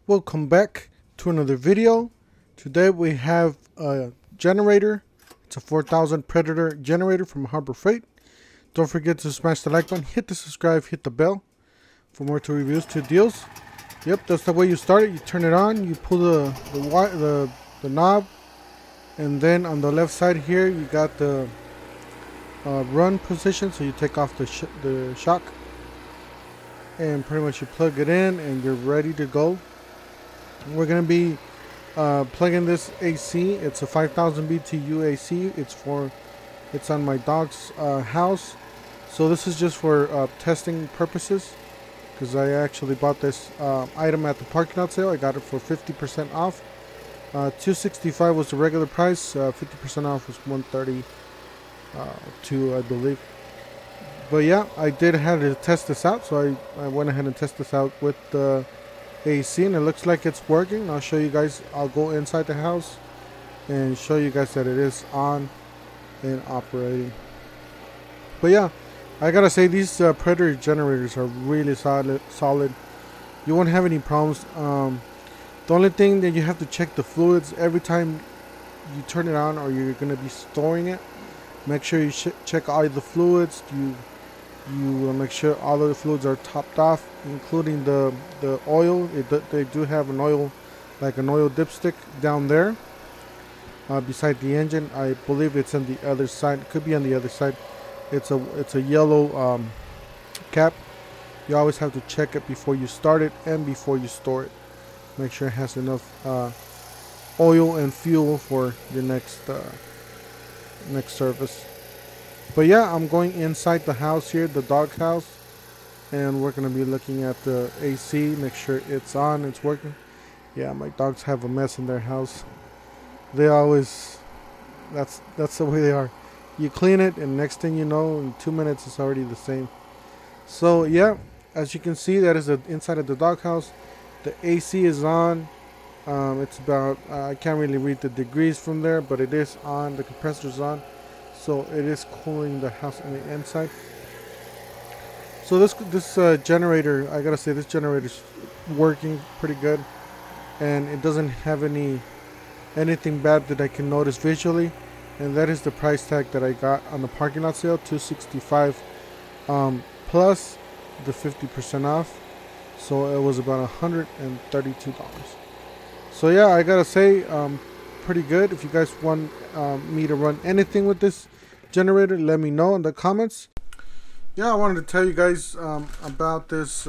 Welcome back to another video. Today we have a generator. It's a 4000 Predator generator from Harbor Freight. Don't forget to smash the like button, hit the subscribe, hit the bell for more to reviews, to deals. Yep, that's the way you start it. You turn it on, you pull the knob, and then on the left side here you got the run position, so you take off the shock, and pretty much you plug it in and you're ready to go. We're gonna be plugging this AC. It's a 5000 BTU AC. It's on my dog's house, so this is just for testing purposes, because I actually bought this item at the parking lot sale. I got it for 50% off. $265 was the regular price. 50% off was $132, I believe. But yeah, I did have to test this out, so I went ahead and tested this out with the AC, and it looks like it's working. I'll show you guys. I'll go inside the house and show you guys that it is on and operating. But yeah, I gotta say, these Predator generators are really solid. You won't have any problems. The only thing that you have to check the fluids every time you turn it on, or you're gonna be storing it. Make sure you check all the fluids. You make sure all of the fluids are topped off, including the oil. They do have an oil, like an oil dipstick down there beside the engine. I believe it's on the other side. It could be on the other side. It's a yellow cap. You always have to check it before you start it and before you store it. Make sure it has enough oil and fuel for your next service. But yeah, I'm going inside the house here, the dog house, and we're gonna be looking at the AC, make sure it's on, it's working. Yeah, my dogs have a mess in their house. They always, that's the way they are. You clean it, and next thing you know, in 2 minutes it's already the same. So yeah, as you can see, that is the inside of the dog house. The AC is on. It's about I can't really read the degrees from there, but it is on. The compressor's on. So it is cooling the house on the inside. So this generator, I gotta say, this generator is working pretty good, and it doesn't have anything bad that I can notice visually. And that is the price tag that I got on the parking lot sale, $265 plus the 50% off. So it was about $132. So yeah, I gotta say, pretty good. If you guys want me to run anything with this generator, let me know in the comments. Yeah, I wanted to tell you guys about this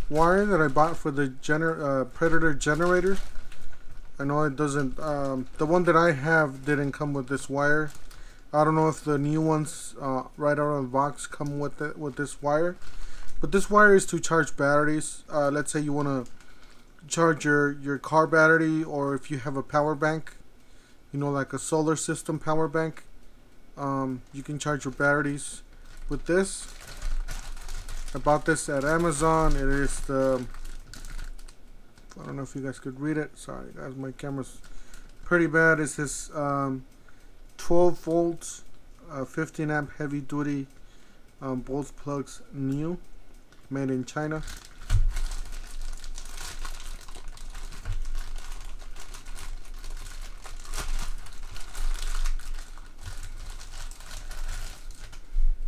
wire that I bought for the Predator generator. I know it doesn't, the one that I have didn't come with this wire. I don't know if the new ones right out of the box come with this wire, but this wire is to charge batteries. Let's say you want to charge your car battery, or if you have a power bank, you know, like a solar system power bank, you can charge your batteries with this. I bought this at Amazon. It is the, I don't know if you guys could read it, sorry guys, my camera's pretty bad. It's this 12 volts 15 amp heavy duty both plugs, new, made in China.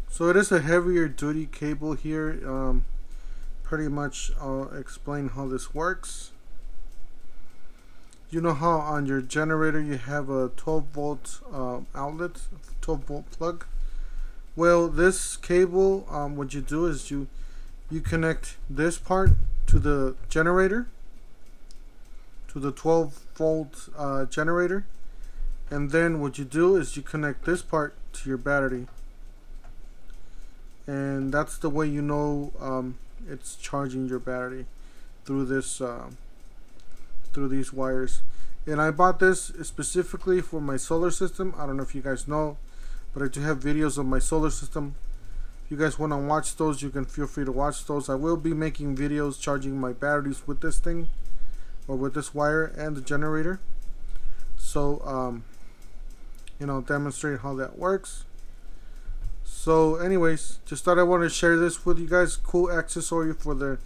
So it is a heavier duty cable here. Pretty much I'll explain how this works. You know how on your generator you have a 12 volt outlet, 12 volt plug? Well, this cable, what you do is you connect this part to the generator, to the 12 volt generator, and then what you do is you connect this part to your battery. And that's the way you know it's charging your battery, through this through these wires. And I bought this specifically for my solar system. I don't know if you guys know, but I do have videos of my solar system. If you guys want to watch those, you can feel free to watch those. I will be making videos charging my batteries with this thing, or with this wire and the generator. So you know, demonstrate how that works. So anyways, just thought I wanted to share this with you guys. Cool accessory for the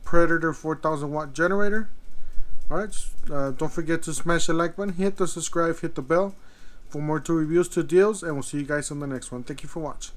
Predator 4000 watt generator. Alright, don't forget to smash the like button, hit the subscribe, hit the bell for more tool reviews, to deals, and we'll see you guys on the next one. Thank you for watching.